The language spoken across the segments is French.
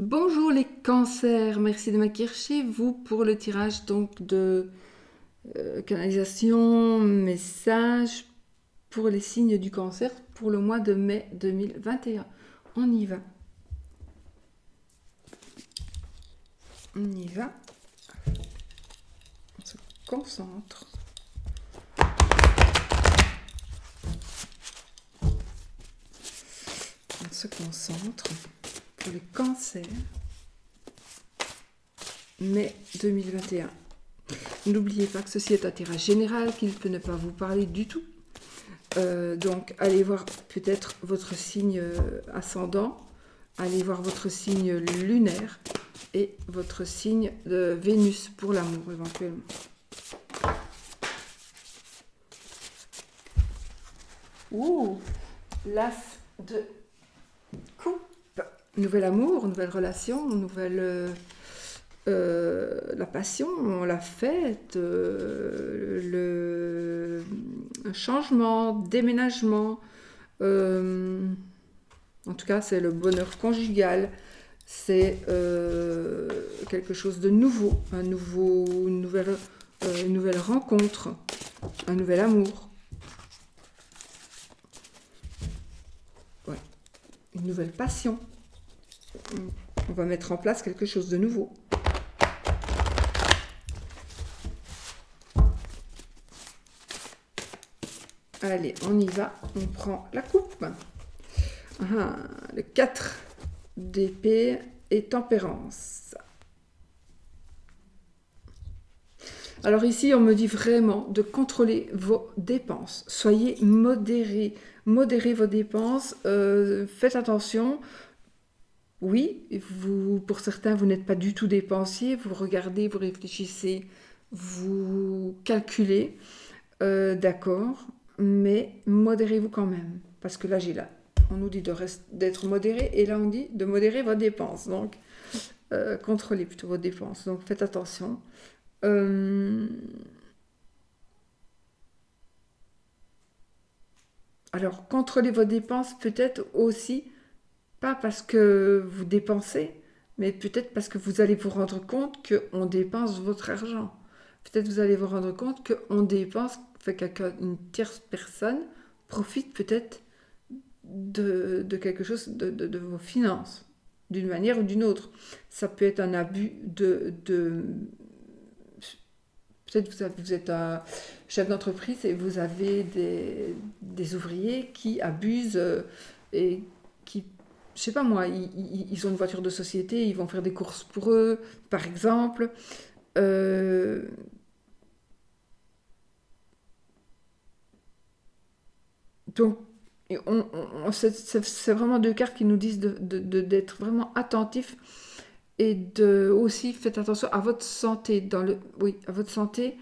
Bonjour les cancers, merci de m'accueillir chez vous pour le tirage donc de canalisation, message pour les signes du cancer pour le mois de mai 2021. On y va. On y va. On se concentre. On se concentre pour les cancers. Mai 2021. N'oubliez pas que ceci est un tirage général, qu'il peut ne pas vous parler du tout. Donc allez voir peut-être votre signe ascendant, allez voir votre signe lunaire et votre signe de Vénus pour l'amour éventuellement. Ouh, l'as de coupe. Nouvel amour, nouvelle relation, nouvelle la passion, la fête, le changement, déménagement. En tout cas, c'est le bonheur conjugal. C'est quelque chose de nouveau, une nouvelle rencontre, un nouvel amour. Ouais. Une nouvelle passion. On va mettre en place quelque chose de nouveau. Allez, on y va. On prend la coupe. Le 4 d'épée et tempérance. Alors ici, on me dit vraiment de contrôler vos dépenses. Soyez modérés. Modérez vos dépenses. Faites attention. Oui, pour certains, vous n'êtes pas du tout dépensier. Vous regardez, vous réfléchissez, vous calculez. D'accord, mais modérez-vous quand même. Parce que là, on nous dit d'être modéré, et là, on dit de modérer vos dépenses. Donc, contrôlez plutôt vos dépenses. Donc, faites attention. Alors, contrôlez vos dépenses peut-être aussi, pas parce que vous dépensez, mais peut-être parce que vous allez vous rendre compte qu'on dépense votre argent. Peut-être vous allez vous rendre compte qu'on dépense, fait qu'une tierce personne profite peut-être de quelque chose de vos finances, d'une manière ou d'une autre. Ça peut être un abus peut-être vous êtes un chef d'entreprise et vous avez des ouvriers qui abusent et qui, je sais pas moi, ils ont une voiture de société, ils vont faire des courses pour eux, par exemple. Euh, donc, c'est vraiment deux cartes qui nous disent d'être vraiment attentifs et de aussi faites attention à votre santé oui, à votre santé,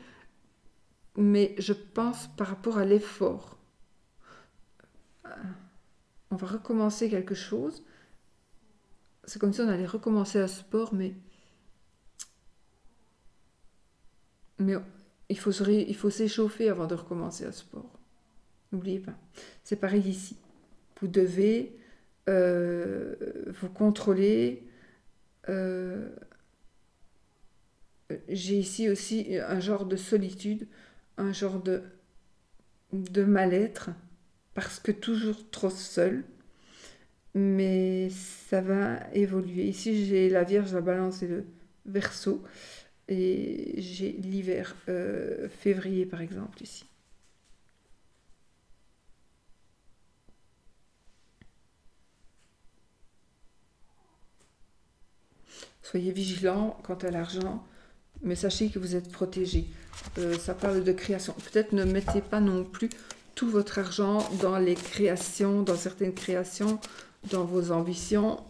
mais je pense par rapport à l'effort. On va recommencer quelque chose. C'est comme si on allait recommencer un sport, mais il faut s'échauffer avant de recommencer un sport. N'oubliez pas. C'est pareil ici. Vous devez vous contrôler. Euh, j'ai ici aussi un genre de solitude, un genre de mal-être, parce que toujours trop seul. Mais ça va évoluer. Ici, j'ai la Vierge, la Balance et le Verseau. Et j'ai l'hiver, février par exemple, ici. Soyez vigilants quant à l'argent, mais sachez que vous êtes protégés. Ça parle de création. Peut-être ne mettez pas non plus tout votre argent dans les créations, dans certaines créations, dans vos ambitions.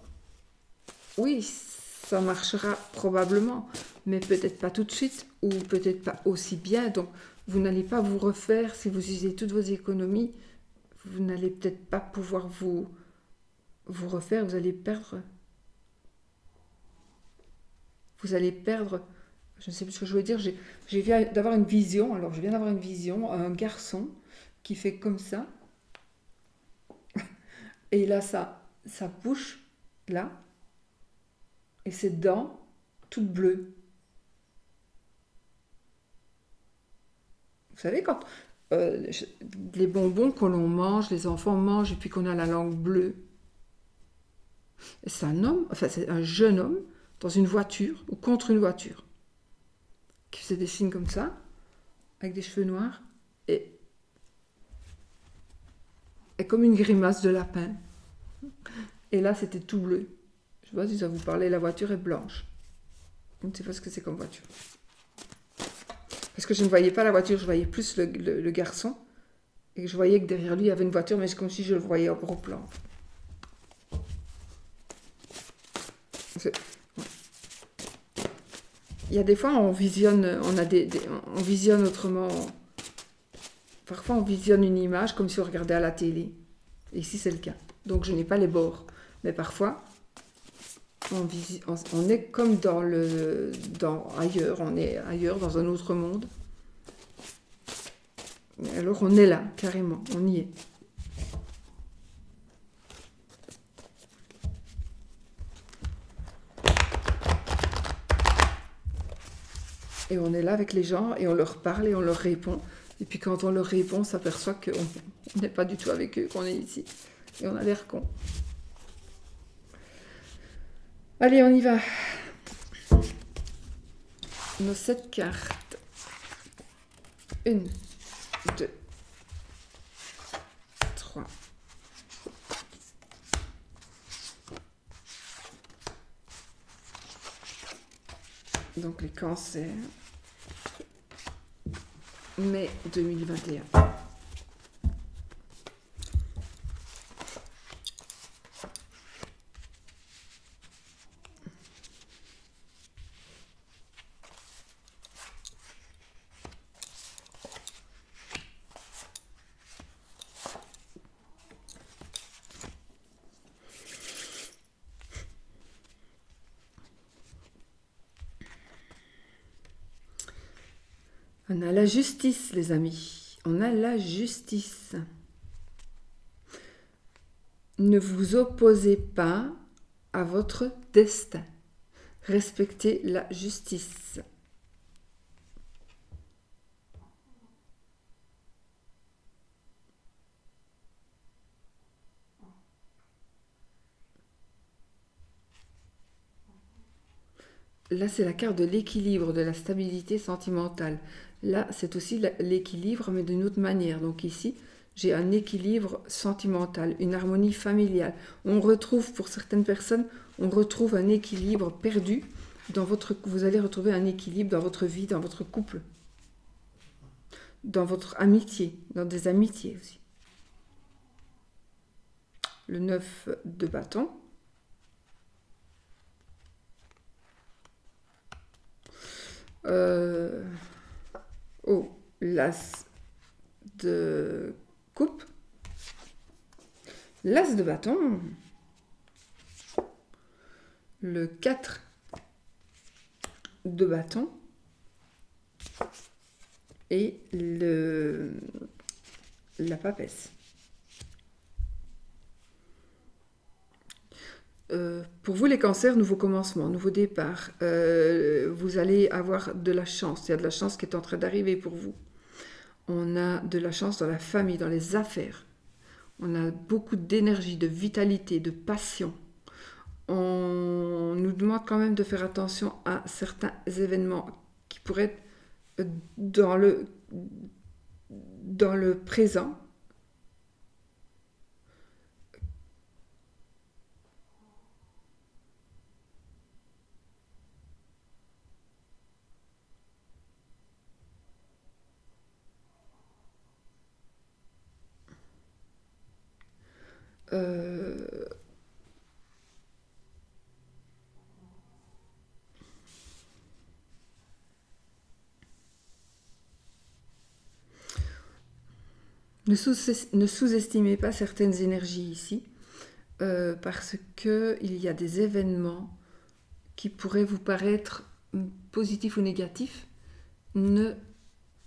Oui, ça marchera probablement, mais peut-être pas tout de suite, ou peut-être pas aussi bien. Donc, vous n'allez pas vous refaire si vous usez toutes vos économies. Vous n'allez peut-être pas pouvoir vous refaire. Vous allez perdre. Je ne sais plus ce que je veux dire. J'ai viens d'avoir une vision. Alors, je viens d'avoir une vision. Un garçon qui fait comme ça, et là, sa bouche, là, et ses dents toutes bleues. Vous savez, quand les bonbons que l'on mange, les enfants mangent et puis qu'on a la langue bleue. Et c'est un homme, enfin c'est un jeune homme dans une voiture ou contre une voiture qui faisait des signes comme ça, avec des cheveux noirs et comme une grimace de lapin. Et là, c'était tout bleu. Je ne sais pas si ça vous parlait, la voiture est blanche. Je ne sais pas ce que c'est comme voiture. Parce que je ne voyais pas la voiture, je voyais plus le garçon. Et je voyais que derrière lui, il y avait une voiture, mais c'est comme si je le voyais en gros plan. Il y a des fois, on visionne, on visionne autrement. Parfois, on visionne une image comme si on regardait à la télé. Et ici, c'est le cas. Donc, je n'ai pas les bords. Mais parfois, on est comme ailleurs. On est ailleurs, dans un autre monde. Et alors, on est là, carrément. On y est. Et on est là avec les gens et on leur parle et on leur répond. Et puis quand on leur répond, on s'aperçoit qu'on n'est pas du tout avec eux, qu'on est ici. Et on a l'air con. Allez, on y va. Nos 7 cartes. 1, 2, 3. Donc les cancers. Mai 2021. On a la justice, les amis. On a la justice. Ne vous opposez pas à votre destin. Respectez la justice. Là, c'est la carte de l'équilibre, de la stabilité sentimentale. Là, c'est aussi l'équilibre, mais d'une autre manière. Donc ici, j'ai un équilibre sentimental, une harmonie familiale. On retrouve, pour certaines personnes, on retrouve un équilibre perdu. Vous allez retrouver un équilibre dans votre vie, dans votre couple, dans votre amitié, dans des amitiés aussi. Le 9 de bâton. L'as de coupe, l'as de bâton, le 4 de bâton et la papesse. Pour vous les cancers, nouveau commencement, nouveau départ, vous allez avoir de la chance, il y a de la chance qui est en train d'arriver pour vous. On a de la chance dans la famille, dans les affaires, on a beaucoup d'énergie, de vitalité, de passion. On nous demande quand même de faire attention à certains événements qui pourraient être dans le présent. Ne sous-estimez pas certaines énergies ici, parce qu'il y a des événements qui pourraient vous paraître positifs ou négatifs. Ne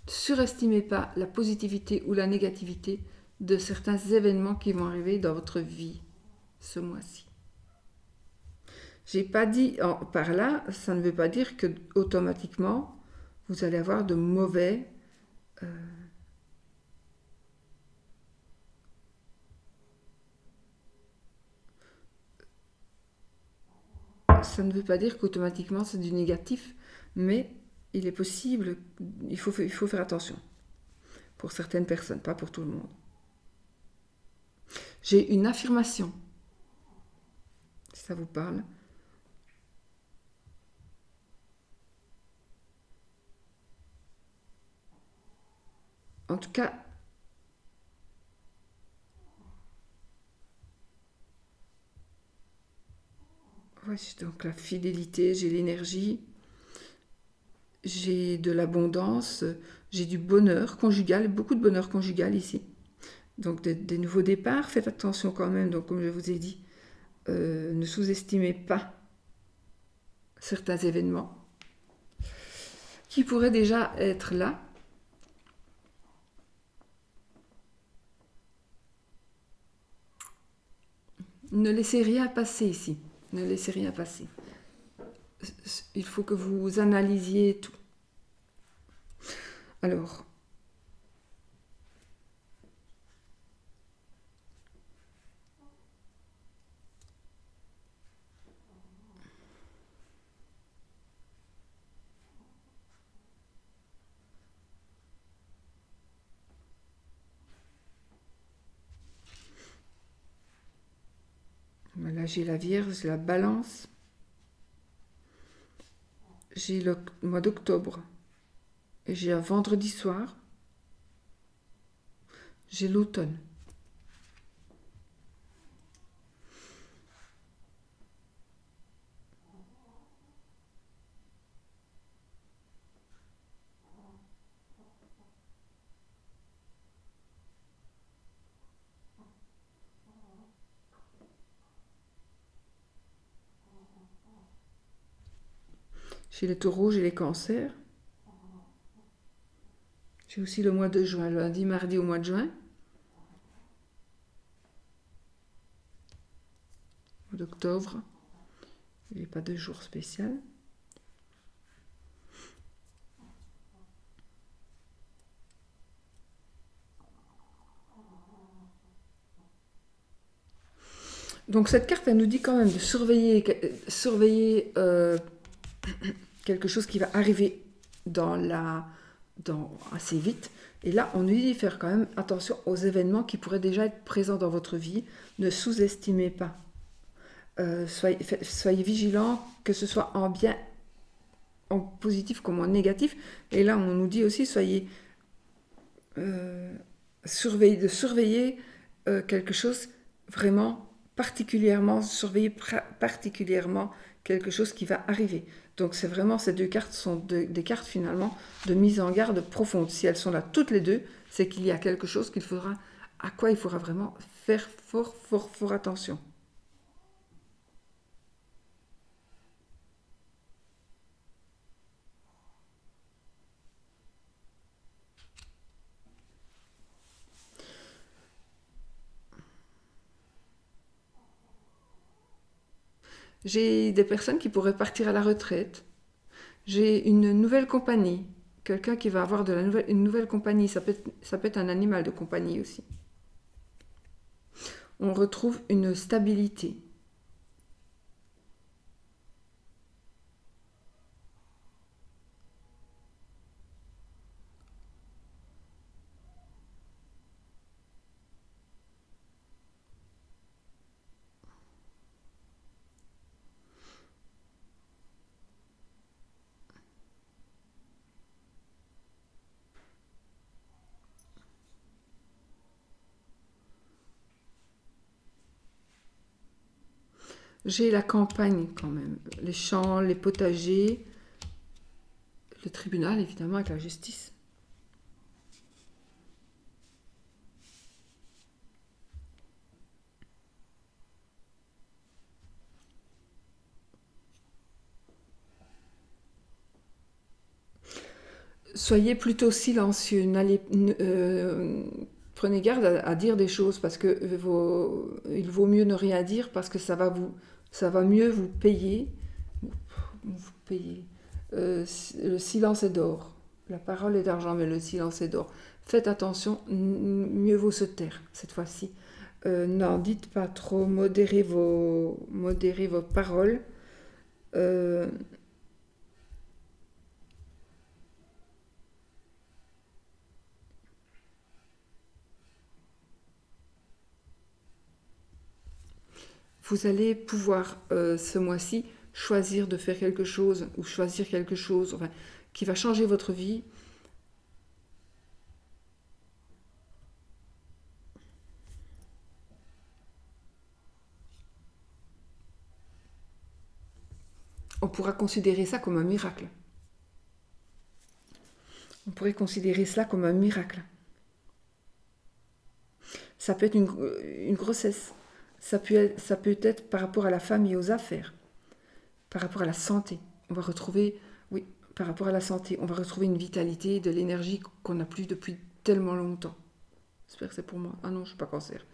surestimez pas la positivité ou la négativité de certains événements qui vont arriver dans votre vie ce mois-ci. J'ai pas dit par là, ça ne veut pas dire que automatiquement vous allez avoir de mauvais. euh, Ça ne veut pas dire qu'automatiquement c'est du négatif, mais il est possible, il faut faire attention pour certaines personnes, pas pour tout le monde. J'ai une affirmation, si ça vous parle. En tout cas, ouais, donc la fidélité, j'ai l'énergie, j'ai de l'abondance, j'ai du bonheur conjugal, beaucoup de bonheur conjugal ici. Donc des nouveaux départs, faites attention quand même, donc comme je vous ai dit, ne sous-estimez pas certains événements qui pourraient déjà être là. Ne laissez rien passer ici, ne laissez rien passer. Il faut que vous analysiez tout. Alors, là j'ai la Vierge, la Balance, j'ai le mois d'octobre, et j'ai un vendredi soir, j'ai l'automne. J'ai les taureaux, j'ai les cancers. J'ai aussi le mois de juin, lundi, mardi au mois de juin. Mois d'octobre, il n'y a pas de jour spécial. Donc cette carte, elle nous dit quand même de surveiller quelque chose qui va arriver assez vite. Et là, on nous dit de faire quand même attention aux événements qui pourraient déjà être présents dans votre vie. Ne sous-estimez pas. Soyez vigilants, que ce soit en bien, en positif comme en négatif. Et là, on nous dit aussi, surveiller quelque chose vraiment particulièrement, surveiller particulièrement quelque chose qui va arriver. Donc c'est vraiment, ces deux cartes sont des cartes finalement de mise en garde profonde. Si elles sont là toutes les deux, c'est qu'il y a quelque chose à quoi il faudra vraiment faire fort, fort, fort attention. J'ai des personnes qui pourraient partir à la retraite. J'ai une nouvelle compagnie. Quelqu'un qui va avoir une nouvelle compagnie. Ça peut être un animal de compagnie aussi. On retrouve une stabilité. J'ai la campagne quand même. Les champs, les potagers, le tribunal évidemment avec la justice. Soyez plutôt silencieux. Prenez garde à dire des choses parce que il vaut mieux ne rien dire parce que ça va Ça va mieux vous payer. Vous payez. Le silence est d'or. La parole est d'argent, mais le silence est d'or. Faites attention, mieux vaut se taire cette fois-ci. N'en dites pas trop, modérez vos paroles. Euh, vous allez pouvoir ce mois-ci choisir de faire quelque chose ou choisir quelque chose enfin, qui va changer votre vie. On pourra considérer ça comme un miracle. On pourrait considérer cela comme un miracle. Ça peut être une grossesse. Ça peut être par rapport à la famille, aux affaires, par rapport à la santé. On va retrouver, oui, par rapport à la santé, on va retrouver une vitalité, de l'énergie qu'on n'a plus depuis tellement longtemps. J'espère que c'est pour moi. Ah non, je ne suis pas cancer.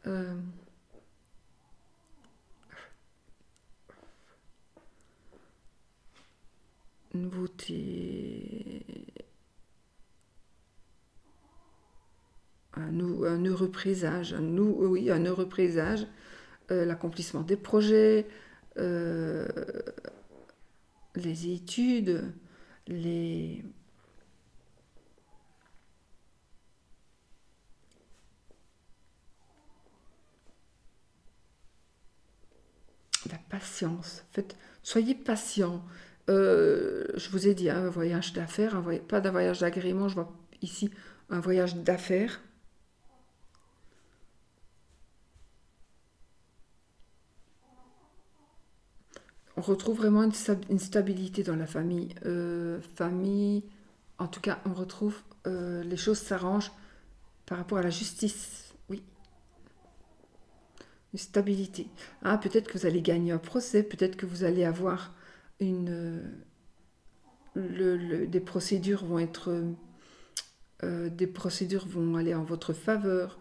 Euh, nouveauté. Un heureux présage. Oui, un heureux présage. L'accomplissement des projets. euh, les études. Les, la patience. Faites, soyez patient. Je vous ai dit, hein, un voyage d'affaires, pas d'un voyage d'agrément, je vois ici un voyage d'affaires. On retrouve vraiment une stabilité dans la famille. Famille, en tout cas, on retrouve les choses s'arrangent par rapport à la justice. Oui, une stabilité. Ah, peut-être que vous allez gagner un procès, peut-être que vous allez avoir une, des procédures vont être des procédures vont aller en votre faveur.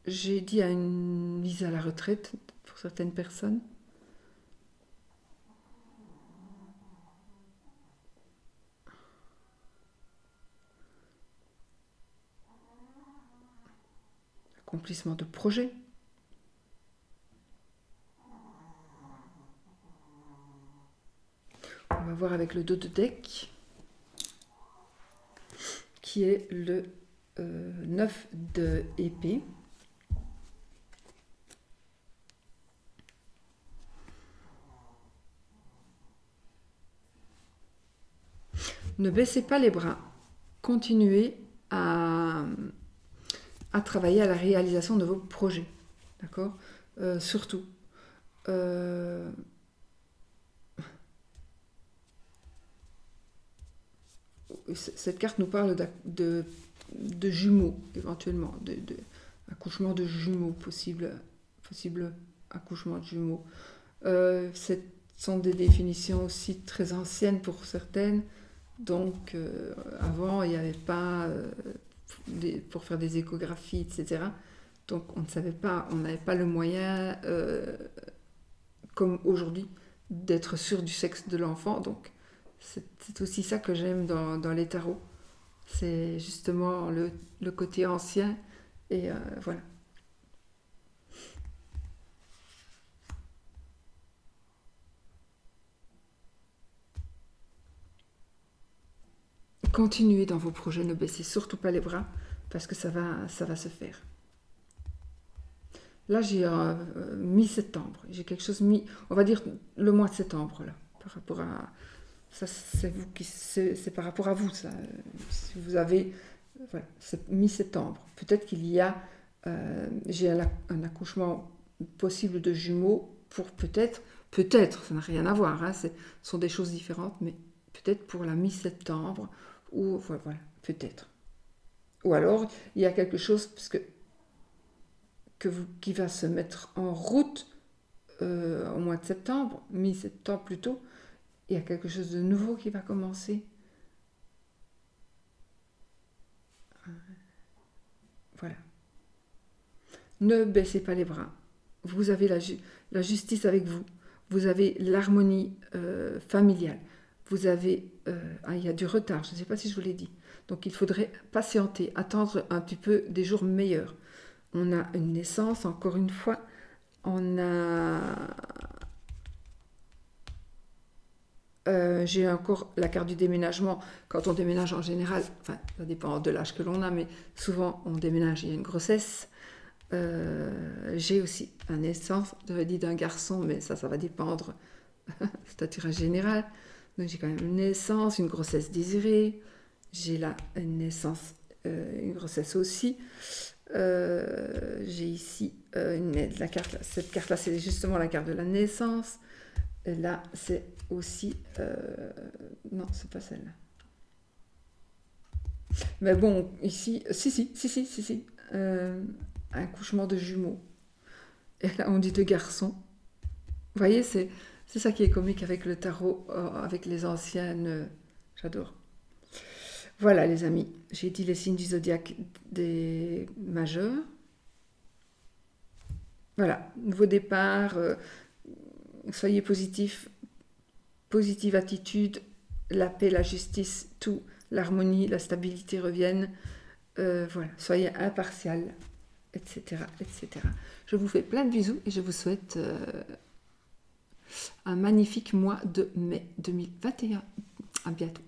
J'ai dit à une mise à la retraite pour certaines personnes. Accomplissement de projet. On va voir avec le dos de deck, qui est le 9 de épée. Ne baissez pas les bras. Continuez à travailler à la réalisation de vos projets. D'accord. Surtout. Euh, cette carte nous parle de jumeaux, éventuellement, accouchement de jumeaux, possible accouchement de jumeaux. Ce sont des définitions aussi très anciennes pour certaines. Donc, avant, il n'y avait pas, pour faire des échographies, etc. Donc, on ne savait pas, on n'avait pas le moyen, comme aujourd'hui, d'être sûr du sexe de l'enfant. Donc, c'est aussi ça que j'aime dans les tarots. C'est justement le côté ancien. Et voilà. Continuez dans vos projets, ne baissez surtout pas les bras, parce que ça va se faire. Là, j'ai mi-septembre. J'ai quelque chose on va dire le mois de septembre là, par rapport à ça. C'est par rapport à vous ça. Si vous avez, voilà, c'est mi-septembre. Peut-être qu'il y a, j'ai un accouchement possible de jumeaux pour peut-être, ça n'a rien à voir. Hein, ce sont des choses différentes, mais peut-être pour la mi-septembre ou voilà, peut-être. Ou alors il y a quelque chose parce que qui va se mettre en route au mois de septembre, mi-septembre plutôt, il y a quelque chose de nouveau qui va commencer. Voilà. Ne baissez pas les bras. Vous avez la justice avec vous. Vous avez l'harmonie familiale. Vous avez... il y a du retard, je ne sais pas si je vous l'ai dit. Donc il faudrait patienter, attendre un petit peu des jours meilleurs. On a une naissance, encore une fois. On a... j'ai encore la carte du déménagement. Quand on déménage en général, enfin, ça dépend de l'âge que l'on a, mais souvent on déménage, il y a une grossesse. J'ai aussi la naissance, j'avais dit d'un garçon, mais ça va dépendre, c'est un tirage général. Donc j'ai quand même une naissance, une grossesse désirée. J'ai là une naissance, une grossesse aussi. J'ai ici la carte, cette carte-là, c'est justement la carte de la naissance. Et là, c'est aussi... non, c'est pas celle-là. Mais bon, ici... Si. Un couchement de jumeaux. Et là, on dit de garçons. Vous voyez, c'est ça qui est comique avec le tarot, avec les anciennes. J'adore. Voilà, les amis. J'ai dit les signes du zodiaque des majeurs. Voilà, nouveau départ. Soyez positifs. Positive attitude. La paix, la justice, tout. L'harmonie, la stabilité reviennent. Voilà, soyez impartial, etc., etc. Je vous fais plein de bisous et je vous souhaite un magnifique mois de mai 2021. À bientôt.